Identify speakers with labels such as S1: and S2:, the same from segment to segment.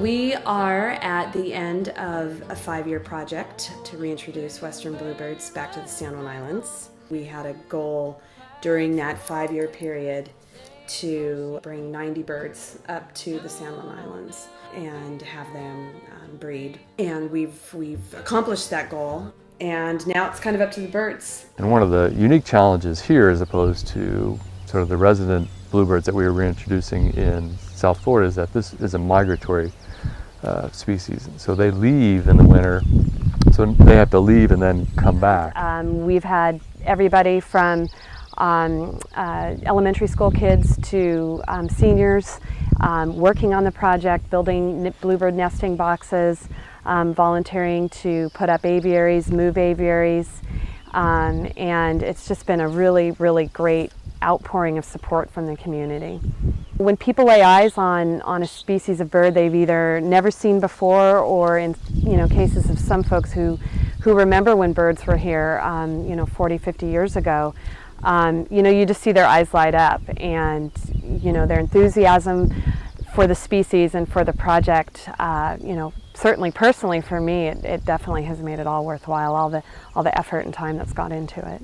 S1: We are at the end of a 5-year project to reintroduce Western Bluebirds back to the San Juan Islands. We had a goal during that 5-year period to bring 90 birds up to the San Juan Islands and have them breed. And we've accomplished that goal, and now it's kind of up to the birds.
S2: And one of the unique challenges here, as opposed to sort of the resident bluebirds that we were reintroducing in South Florida, is that this is a migratory species. So they leave in the winter, so they have to leave and then come back.
S3: We've had everybody from elementary school kids to seniors working on the project, building bluebird nesting boxes, volunteering to put up aviaries, move aviaries, and it's just been a really, really great outpouring of support from the community. When people lay eyes on a species of bird they've either never seen before, or in cases of some folks who remember when birds were here 40, 50 years ago, you just see their eyes light up, and their enthusiasm for the species and for the project, certainly personally for me, it definitely has made it all worthwhile, all the effort and time that's gone into it.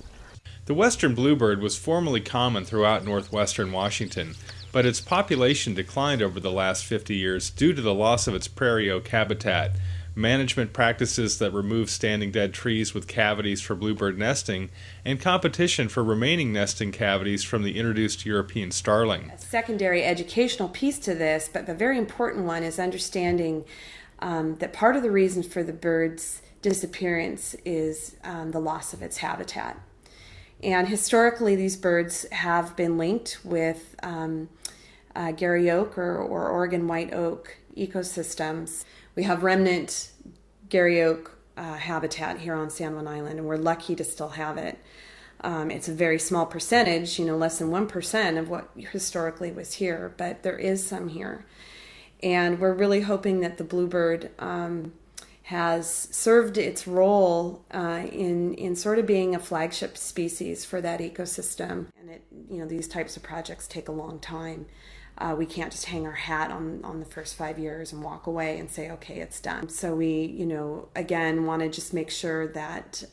S4: The western bluebird was formerly common throughout northwestern Washington, but its population declined over the last 50 years due to the loss of its prairie oak habitat, management practices that remove standing dead trees with cavities for bluebird nesting, and competition for remaining nesting cavities from the introduced European starling.
S1: A secondary educational piece to this, but the very important one, is understanding that part of the reason for the bird's disappearance is the loss of its habitat. And historically, these birds have been linked with Gary oak or Oregon white oak ecosystems. We have remnant Gary oak habitat here on San Juan Island, and we're lucky to still have it. It's a very small percentage, less than 1% of what historically was here, but there is some here. And we're really hoping that the bluebird has served its role in sort of being a flagship species for that ecosystem. And these types of projects take a long time. We can't just hang our hat on the first 5 years and walk away and say, okay, it's done. So we, again, want to just make sure that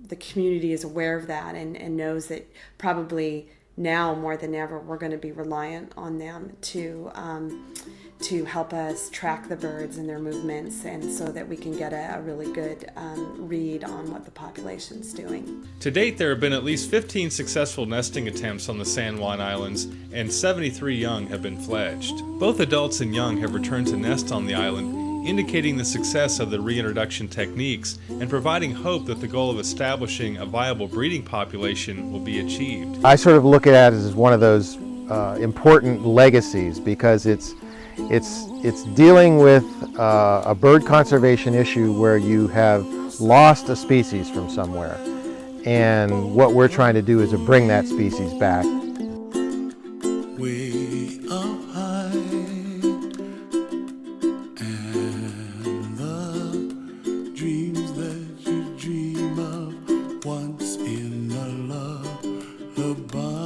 S1: the community is aware of that and knows that probably now more than ever we're going to be reliant on them to help us track the birds and their movements, and so that we can get a really good read on what the population's doing.
S4: To date, there have been at least 15 successful nesting attempts on the San Juan Islands, and 73 young have been fledged. Both adults and young have returned to nest on the island, indicating the success of the reintroduction techniques and providing hope that the goal of establishing a viable breeding population will be achieved.
S5: I sort of look at it as one of those important legacies, because it's dealing with a bird conservation issue where you have lost a species from somewhere, and what we're trying to do is to bring that species back.
S6: Way up high, and the dreams that you dream of once in a lullaby.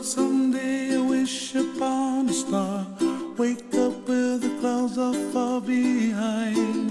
S6: Some clouds are far behind.